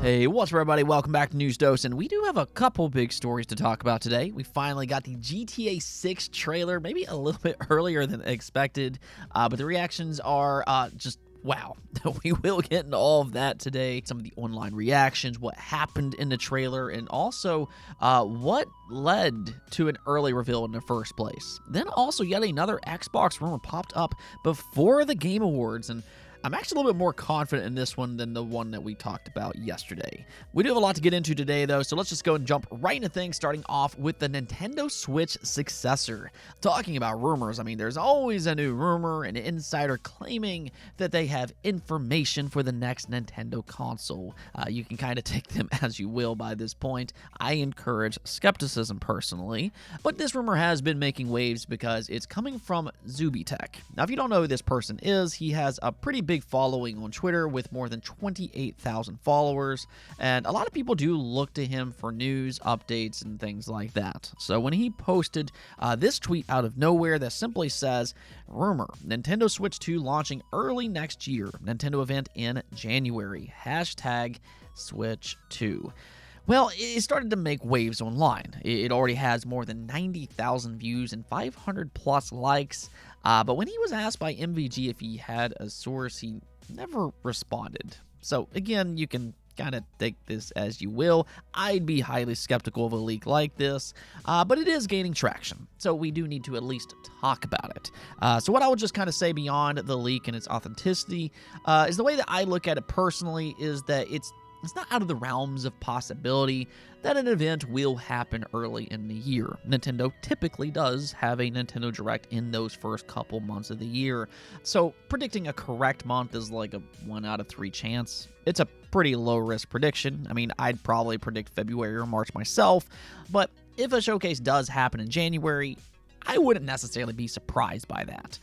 Hey, what's up, everybody? Welcome back to News Dose, and we do have a couple big stories to talk about today. We finally got the GTA 6 trailer, maybe a little bit earlier than expected, but the reactions are just wow. We will get into all of that today. Some of the online reactions, what happened in the trailer, and also what led to an early reveal in the first place. Then also yet another Xbox rumor popped up before the Game Awards, and I'm actually a little bit more confident in this one than the one that we talked about yesterday. We do have a lot to get into today, though, so let's just go and jump right into things, starting off with the Nintendo Switch successor. Talking about rumors, I mean, there's always a new rumor, an insider claiming that they have information for the next Nintendo console. You can kind of take them as you will by this point. I encourage skepticism personally, but this rumor has been making waves because it's coming from Zubitech. Now, if you don't know who this person is, he has a pretty big following on Twitter with more than 28,000 followers, and a lot of people do look to him for news, updates, and things like that. So when he posted this tweet out of nowhere that simply says, rumor, Nintendo Switch 2 launching early next year, Nintendo event in January, hashtag Switch 2. Well, it started to make waves online. It already has more than 90,000 views and 500 plus likes. But when he was asked by MVG if he had a source, he never responded. So again, you can kind of take this as you will. I'd be highly skeptical of a leak like this, but it is gaining traction. So we do need to at least talk about it. So what I would just kind of say beyond the leak and its authenticity is the way that I look at it personally is that it's not out of the realms of possibility that an event will happen early in the year. Nintendo typically does have a Nintendo Direct in those first couple months of the year, so predicting a correct month is like a 1 out of 3 chance. It's a pretty low-risk prediction. I mean, I'd probably predict February or March myself, but if a showcase does happen in January, I wouldn't necessarily be surprised by that.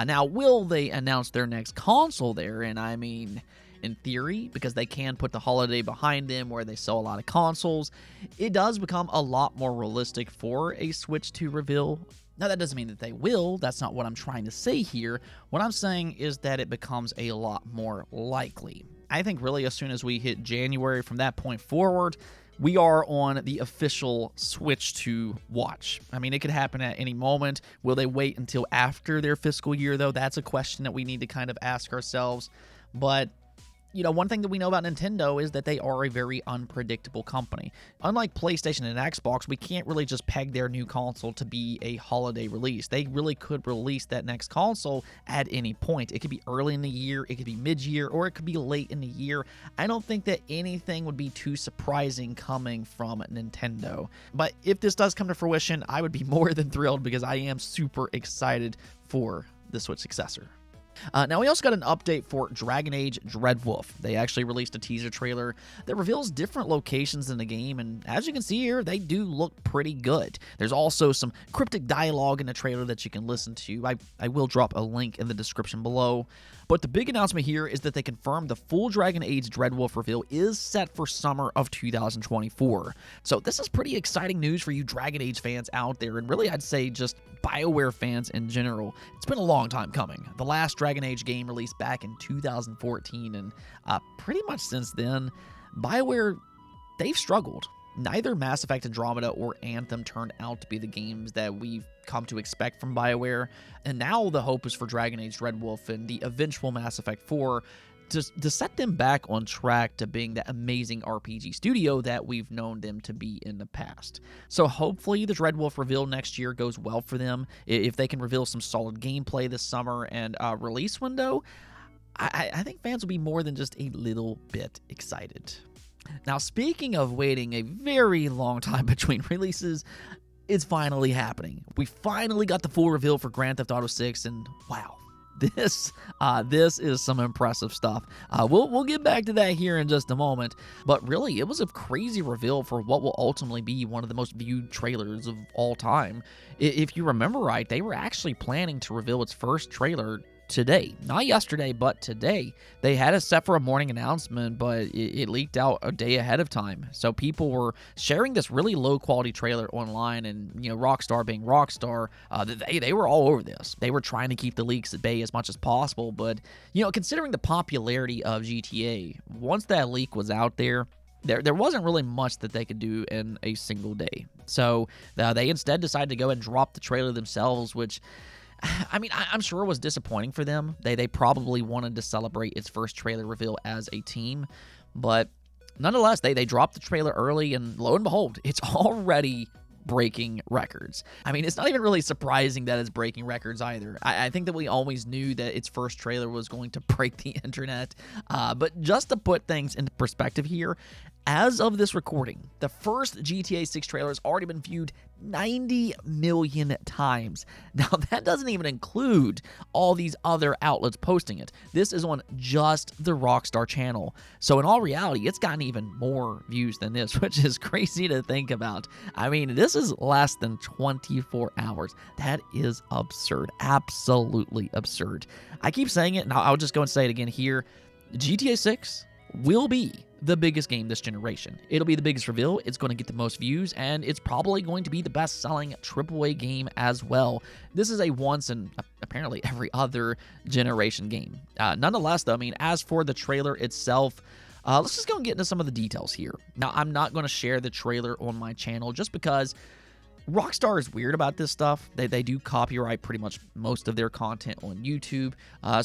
Now, will they announce their next console there? And I mean, in theory, because they can put the holiday behind them where they sell a lot of consoles, it does become a lot more realistic for a Switch 2 reveal. Now, that doesn't mean that they will. That's not what I'm trying to say here. What I'm saying is that it becomes a lot more likely. I think really as soon as we hit January, from that point forward, we are on the official Switch 2 watch. I mean, it could happen at any moment. Will they wait until after their fiscal year, though? That's a question that we need to kind of ask ourselves. But you know, one thing that we know about Nintendo is that they are a very unpredictable company. Unlike PlayStation and Xbox, we can't really just peg their new console to be a holiday release. They really could release that next console at any point. It could be early in the year, it could be mid-year, or it could be late in the year. I don't think that anything would be too surprising coming from Nintendo. But if this does come to fruition, I would be more than thrilled because I am super excited for the Switch successor. Now, we also got an update for Dragon Age Dreadwolf. They actually released a teaser trailer that reveals different locations in the game, and as you can see here, they do look pretty good. There's also some cryptic dialogue in the trailer that you can listen to. I will drop a link in the description below. But the big announcement here is that they confirmed the full Dragon Age Dreadwolf reveal is set for summer of 2024. So this is pretty exciting news for you Dragon Age fans out there, and really I'd say just BioWare fans in general. It's been a long time coming. The last Dragon Age game released back in 2014, and pretty much since then, BioWare, they've struggled. Neither Mass Effect Andromeda or Anthem turned out to be the games that we've come to expect from BioWare, and now the hope is for Dragon Age Dreadwolf and the eventual Mass Effect 4 to set them back on track to being that amazing RPG studio that we've known them to be in the past. So hopefully the Dreadwolf reveal next year goes well for them. If they can reveal some solid gameplay this summer and release window, I think fans will be more than just a little bit excited. Now, speaking of waiting a very long time between releases, it's finally happening. We finally got the full reveal for Grand Theft Auto 6, and wow, this is some impressive stuff. We'll get back to that here in just a moment, but really, it was a crazy reveal for what will ultimately be one of the most viewed trailers of all time. If you remember right, they were actually planning to reveal its first trailer today. Not yesterday, but today. They had it set for a morning announcement, but it leaked out a day ahead of time. So people were sharing this really low-quality trailer online, and, you know, Rockstar being Rockstar, they were all over this. They were trying to keep the leaks at bay as much as possible, but, you know, considering the popularity of GTA, once that leak was out there, there wasn't really much that they could do in a single day. So they instead decided to go and drop the trailer themselves, which, I mean, I'm sure was disappointing for them. They probably wanted to celebrate its first trailer reveal as a team, but nonetheless, they dropped the trailer early, and lo and behold, it's already breaking records. I mean, it's not even really surprising that it's breaking records either. I think that we always knew that its first trailer was going to break the internet, but just to put things into perspective here, as of this recording, the first GTA 6 trailer has already been viewed 90 million times. Now, that doesn't even include all these other outlets posting it. This is on just the Rockstar channel. So in all reality, it's gotten even more views than this, which is crazy to think about. I mean, this is less than 24 hours. That is absurd. Absolutely absurd. I keep saying it, and I'll just go and say it again here. GTA 6 will be the biggest game this generation. It'll be the biggest reveal, it's going to get the most views, and it's probably going to be the best-selling AAA game as well. This is a once and apparently every other generation game. Nonetheless, though, I mean, as for the trailer itself, let's just go and get into some of the details here. Now, I'm not going to share the trailer on my channel just because Rockstar is weird about this stuff. They do copyright pretty much most of their content on YouTube.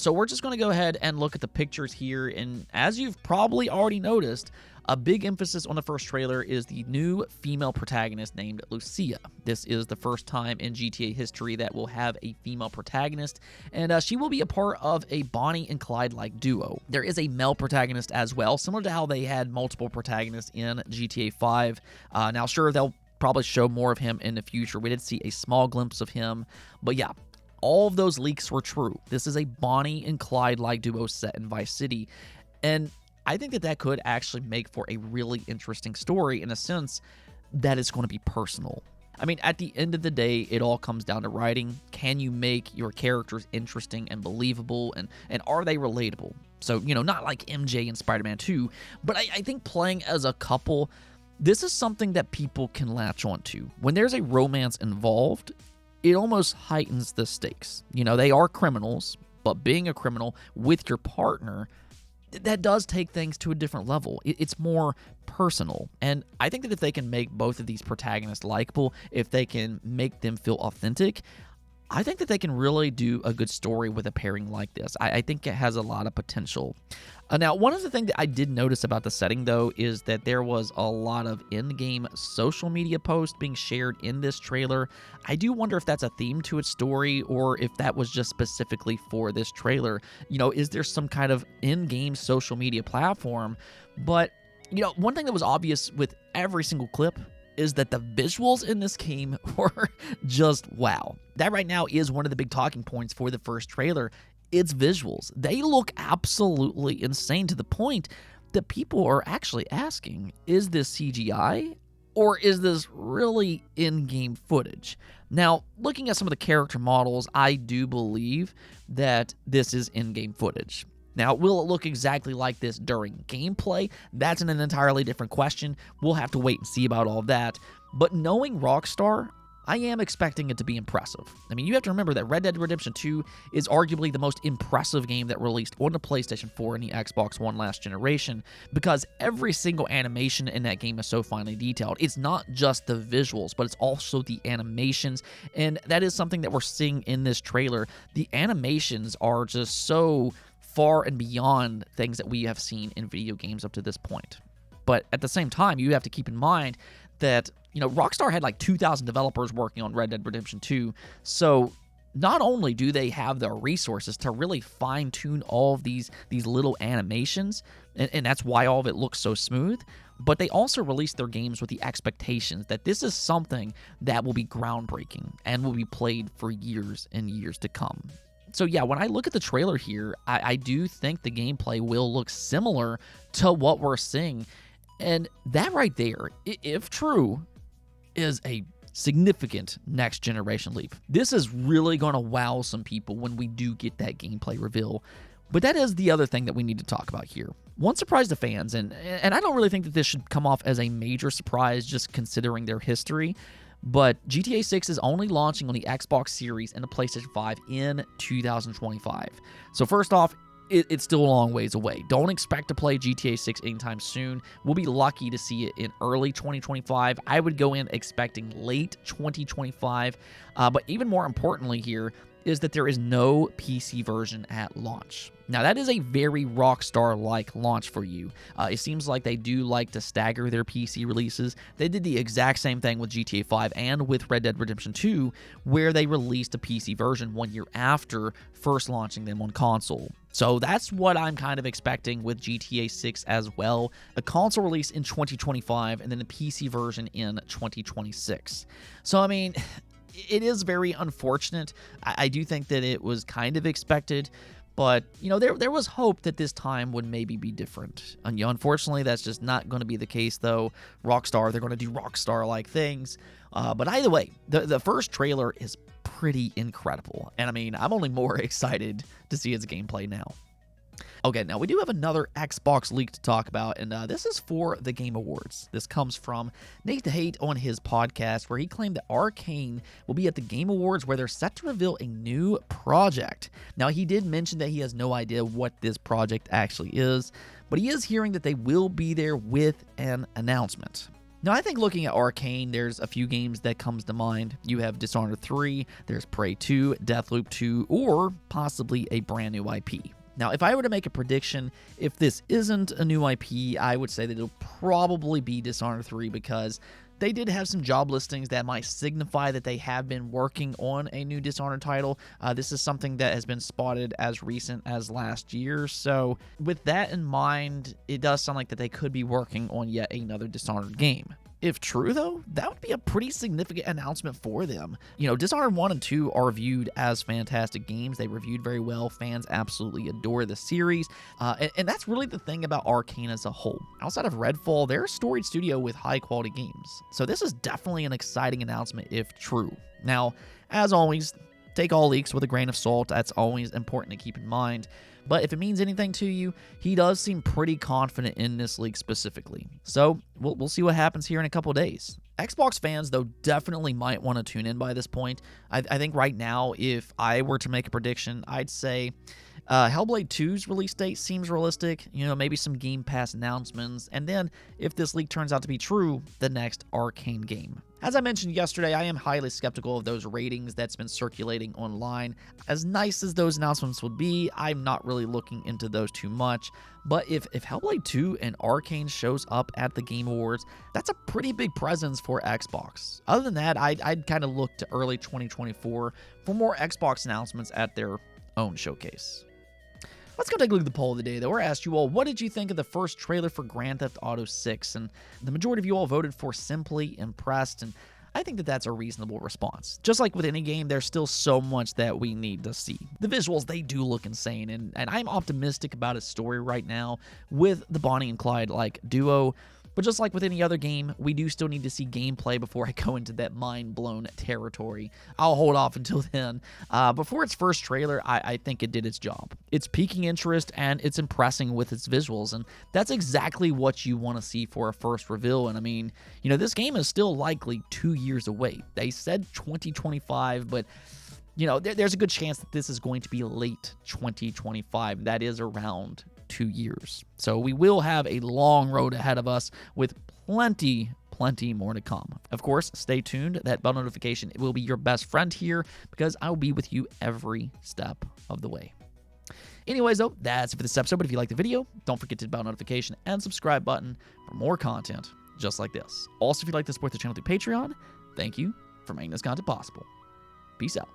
So we're just going to go ahead and look at the pictures here. And as you've probably already noticed, a big emphasis on the first trailer is the new female protagonist named Lucia. This is the first time in GTA history that we'll have a female protagonist, and she will be a part of a Bonnie and Clyde-like duo. There is a male protagonist as well, similar to how they had multiple protagonists in GTA 5. Now, sure, they'll probably show more of him in the future. We did see a small glimpse of him, but yeah, all of those leaks were true. This is a Bonnie and Clyde-like duo set in Vice City, and I think that could actually make for a really interesting story in a sense that it's going to be personal. I mean, at the end of the day, it all comes down to writing. Can you make your characters interesting and believable, and are they relatable? So, you know, not like MJ and Spider-Man 2, but I think playing as a couple, this is something that people can latch onto. When there's a romance involved, it almost heightens the stakes. You know, they are criminals, but being a criminal with your partner, that does take things to a different level. It's more personal. And I think that if they can make both of these protagonists likable, if they can make them feel authentic, I think that they can really do a good story with a pairing like this. I think it has a lot of potential. Now, one of the things that I did notice about the setting, though, is that there was a lot of in-game social media posts being shared in this trailer. I do wonder if that's a theme to its story, or if that was just specifically for this trailer. You know, is there some kind of in-game social media platform? But, you know, one thing that was obvious with every single clip is that the visuals in this game were just wow. That right now is one of the big talking points for the first trailer. It's visuals. They look absolutely insane, to the point that people are actually asking, is this CGI or is this really in-game footage? Now, looking at some of the character models, I do believe that this is in-game footage. Now, will it look exactly like this during gameplay? That's an entirely different question. We'll have to wait and see about all of that. But knowing Rockstar, I am expecting it to be impressive. I mean, you have to remember that Red Dead Redemption 2 is arguably the most impressive game that released on the PlayStation 4 and the Xbox One last generation, because every single animation in that game is so finely detailed. It's not just the visuals, but it's also the animations, and that is something that we're seeing in this trailer. The animations are just so far and beyond things that we have seen in video games up to this point. But at the same time, you have to keep in mind that, you know, Rockstar had like 2,000 developers working on Red Dead Redemption 2, so not only do they have the resources to really fine-tune all of these little animations, and that's why all of it looks so smooth, but they also release their games with the expectations that this is something that will be groundbreaking and will be played for years and years to come. So yeah, when I look at the trailer here, I do think the gameplay will look similar to what we're seeing. And that right there, if true, is a significant next generation leap. This is really going to wow some people when we do get that gameplay reveal. But that is the other thing that we need to talk about here. One surprise to fans, and I don't really think that this should come off as a major surprise just considering their history, but GTA 6 is only launching on the Xbox Series and the PlayStation 5 in 2025. So first off, it's still a long ways away. Don't expect to play GTA 6 anytime soon. We'll be lucky to see it in early 2025. I would go in expecting late 2025. But even more importantly here is that there is no PC version at launch. Now, that is a very Rockstar-like launch for you. It seems like they do like to stagger their PC releases. They did the exact same thing with GTA 5 and with Red Dead Redemption 2, where they released a PC version 1 year after first launching them on console. So that's what I'm kind of expecting with GTA 6 as well. A console release in 2025 and then a PC version in 2026. So, I mean, it is very unfortunate. I do think that it was kind of expected, but, you know, there was hope that this time would maybe be different. And, you know, unfortunately, that's just not going to be the case, though. Rockstar, they're going to do Rockstar-like things. But either way, the first trailer is pretty incredible. And, I mean, I'm only more excited to see its gameplay now. Okay, now we do have another Xbox leak to talk about, and this is for the Game Awards. This comes from Nate the Hate on his podcast, where he claimed that Arcane will be at the Game Awards, where they're set to reveal a new project. Now, he did mention that he has no idea what this project actually is, but he is hearing that they will be there with an announcement. Now, I think looking at Arcane, there's a few games that comes to mind. You have Dishonored 3, there's Prey 2, Deathloop 2, or possibly a brand new IP. Now, if I were to make a prediction, if this isn't a new IP, I would say that it'll probably be Dishonored 3, because they did have some job listings that might signify that they have been working on a new Dishonored title. This is something that has been spotted as recent as last year. So with that in mind, it does sound like that they could be working on yet another Dishonored game. If true, though, that would be a pretty significant announcement for them. You know, Dishonored 1 and 2 are viewed as fantastic games. They reviewed very well. Fans absolutely adore the series. And that's really the thing about Arcane as a whole. Outside of Redfall, they're a storied studio with high-quality games. So this is definitely an exciting announcement if true. Now, as always, take all leaks with a grain of salt. That's always important to keep in mind. But if it means anything to you, he does seem pretty confident in this league specifically. So we'll see what happens here in a couple days. Xbox fans, though, definitely might want to tune in by this point. I think right now, if I were to make a prediction, I'd say Hellblade 2's release date seems realistic. You know, maybe some Game Pass announcements. And then, if this leak turns out to be true, the next Arcane game. As I mentioned yesterday, I am highly skeptical of those ratings that's been circulating online. As nice as those announcements would be, I'm not really looking into those too much. But if Hellblade 2 and Arcane shows up at the Game Awards, that's a pretty big presence for Xbox. Other than that, I'd kind of look to early 2024 for more Xbox announcements at their own showcase. Let's go take a look at the poll of the day, though. I asked you all, what did you think of the first trailer for Grand Theft Auto 6? And the majority of you all voted for simply impressed, and I think that that's a reasonable response. Just like with any game, there's still so much that we need to see. The visuals, they do look insane, and I'm optimistic about its story right now with the Bonnie and Clyde-like duo. But just like with any other game, we do still need to see gameplay before I go into that mind-blown territory. I'll hold off until then. But for its first trailer, I think it did its job. It's piquing interest, and it's impressing with its visuals, and that's exactly what you want to see for a first reveal. And I mean, you know, this game is still likely 2 years away. They said 2025, but you know, there's a good chance that this is going to be late 2025. That is around 2 years. So we will have a long road ahead of us with plenty more to come. Of course, stay tuned. That bell notification will be your best friend here, because I will be with you every step of the way. Anyways, though, that's it for this episode. But if you liked the video, don't forget to hit the bell notification and subscribe button for more content just like this. Also, if you'd like to support the channel through Patreon, thank you for making this content possible. Peace out.